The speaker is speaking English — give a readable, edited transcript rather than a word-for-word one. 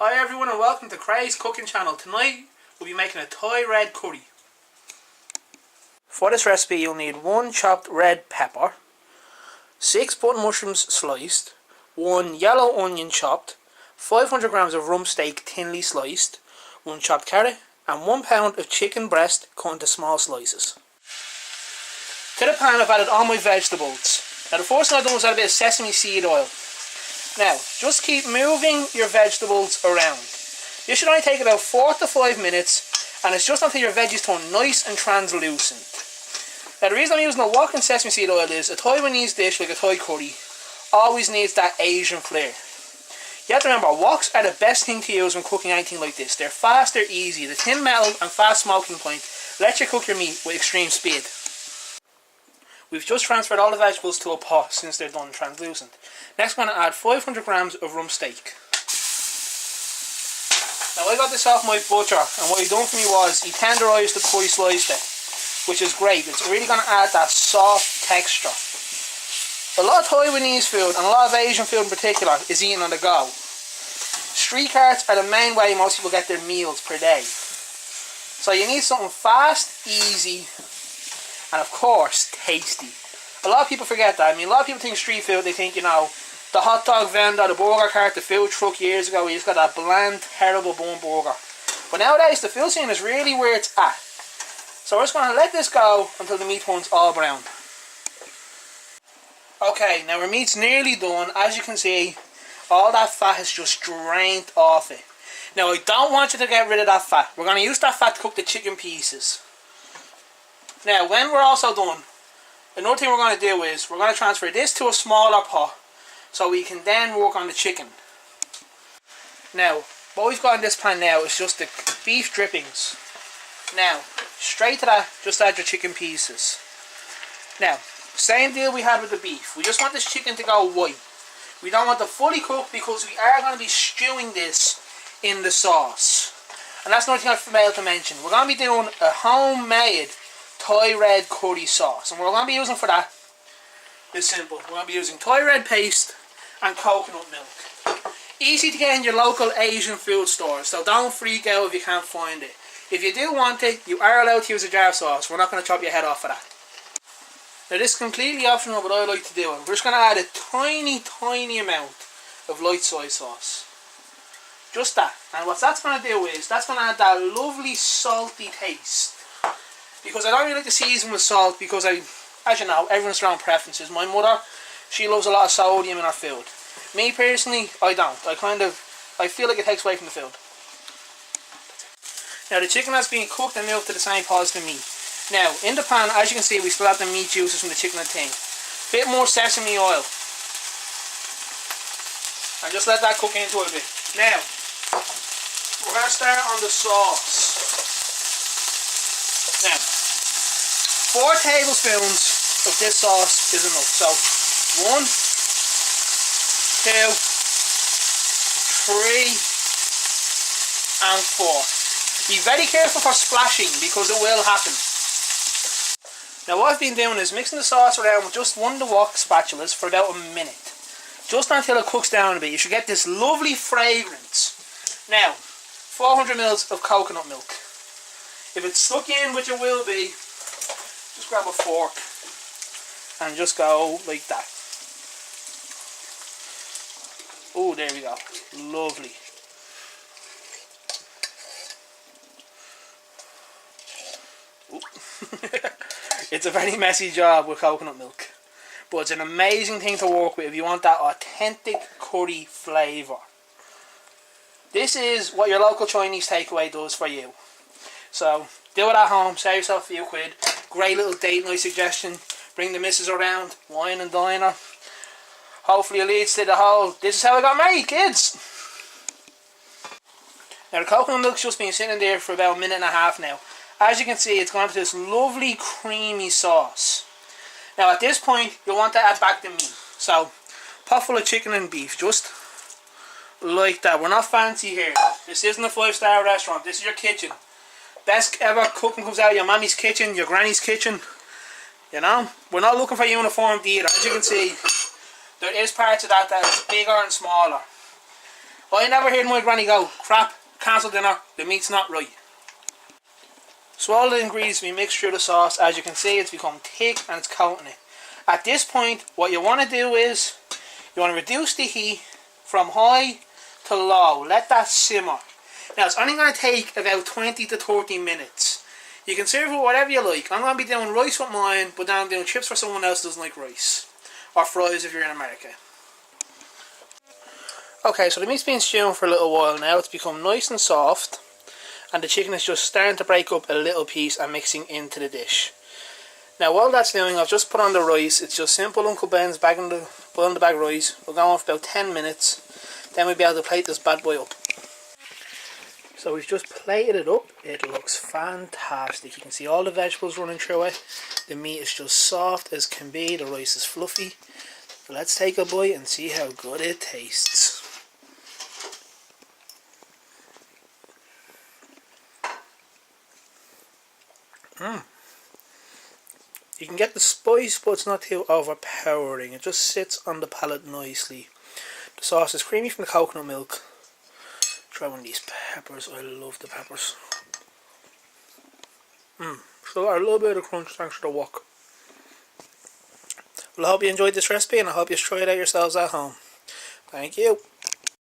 Hi everyone and welcome to Craig's Cooking Channel. Tonight we'll be making a Thai red curry. For this recipe you'll need 1 chopped red pepper, 6 button mushrooms sliced, 1 yellow onion chopped, 500 grams of rump steak thinly sliced, 1 chopped carrot and 1 pound of chicken breast cut into small slices. To the pan I've added all my vegetables. Now the first thing I've done was add a bit of sesame seed oil. Now, just keep moving your vegetables around. This should only take about 4 to 5 minutes, and it's just until your veggies turn nice and translucent. Now, the reason I'm using a wok and sesame seed oil is a Taiwanese dish like a Thai curry always needs that Asian flair. You have to remember, woks are the best thing to use when cooking anything like this. They're fast, they're easy. The thin metal and fast smoking point let you cook your meat with extreme speed. We've just transferred all the vegetables to a pot since they're done translucent. Next I'm going to add 500 grams of rump steak. Now I got this off my butcher and what he done for me was he tenderised the curry sliced it, which is great. It's really going to add that soft texture. A lot of Taiwanese food and a lot of Asian food in particular is eaten on the go. Street carts are the main way most people get their meals per day. So you need something fast, easy, and of course, tasty. A lot of people forget that. I mean, a lot of people think street food, they think, you know, the hot dog vendor, the burger cart, the food truck years ago, we just got that bland, terrible bun burger. But nowadays, the food scene is really where it's at. So we're just going to let this go until the meat turns all brown. Okay, now our meat's nearly done. As you can see, all that fat has just drained off it. Now, I don't want you to get rid of that fat. We're going to use that fat to cook the chicken pieces. Now, when we're also done, another thing we're going to do is we're going to transfer this to a smaller pot so we can then work on the chicken. Now, what we've got in this pan now is just the beef drippings. Now, straight to that, just add your chicken pieces. Now, same deal we had with the beef. We just want this chicken to go white. We don't want it fully cooked because we are going to be stewing this in the sauce. And that's another thing I failed to mention. We're going to be doing a homemade Thai red curry sauce, and what we're going to be using for that is simple. We're going to be using Thai red paste and coconut milk. Easy to get in your local Asian food stores, so don't freak out if you can't find it. If you do want it, you are allowed to use a jar sauce. We're not going to chop your head off for that. Now this is completely optional, but I like to do it. We're just going to add a tiny amount of light soy sauce. Just that. And what that's going to do is, that's going to add that lovely salty taste. Because I don't really like to season with salt because as you know, everyone's their own preferences. My mother, she loves a lot of sodium in her food. Me personally, I don't. I feel like it takes away from the food. Now the chicken has been cooked and milked to the same pot as the meat. Now, in the pan, as you can see, we still have the meat juices from the chicken and thing. Bit more sesame oil. And just let that cook into it a bit. Now, we're going to start on the sauce. Now, 4 tablespoons of this sauce is enough. So, 1, 2, 3, and 4. Be very careful for splashing because it will happen. Now what I've been doing is mixing the sauce around with just one of the wok spatulas for about a minute. Just until it cooks down a bit. You should get this lovely fragrance. Now, 400 ml of coconut milk. If it's stuck in, which it will be, just grab a fork and just go like that. Oh, there we go. Lovely. It's a very messy job with coconut milk, but it's an amazing thing to work with if you want that authentic curry flavour. This is what your local Chinese takeaway does for you. So, do it at home, save yourself a few quid. Great little date night suggestion. Bring the missus around, wine and diner. Hopefully it leads to the whole, this is how I got married, kids. Now the coconut milk's just been sitting there for about a minute and a half now. As you can see, it's gone into this lovely creamy sauce. Now at this point, you'll want to add back the meat. So, pot full of chicken and beef, just like that. We're not fancy here. This isn't a 5-star restaurant, this is your kitchen. Best ever cooking comes out of your mommy's kitchen, your granny's kitchen. You know, we're not looking for uniform either. As you can see, there is parts of that that is bigger and smaller. I never heard my granny go, crap, cancel dinner, the meat's not right. So all the ingredients have been mixed through the sauce. As you can see, it's become thick and it's coating it. At this point, what you want to do is, you want to reduce the heat from high to low. Let that simmer. Now it's only going to take about 20 to 30 minutes. You can serve it whatever you like. I'm going to be doing rice with mine, but then I'm doing chips for someone else who doesn't like rice. Or fries if you're in America. Okay, so the meat's been stewing for a little while now. It's become nice and soft. And the chicken is just starting to break up a little piece and mixing into the dish. Now while that's doing, I've just put on the rice. It's just simple Uncle Ben's boil in the bag rice. We're going for about 10 minutes. Then we'll be able to plate this bad boy up. So we've just plated it up. It looks fantastic. You can see all the vegetables running through it. The meat is just soft as can be. The rice is fluffy. So let's take a bite and see how good it tastes. You can get the spice, but it's not too overpowering. It just sits on the palate nicely. The sauce is creamy from the coconut milk. Throw in these peppers. I love the peppers. So got a little bit of crunch thanks to the wok. Well, I hope you enjoyed this recipe and I hope you try it out yourselves at home. Thank you.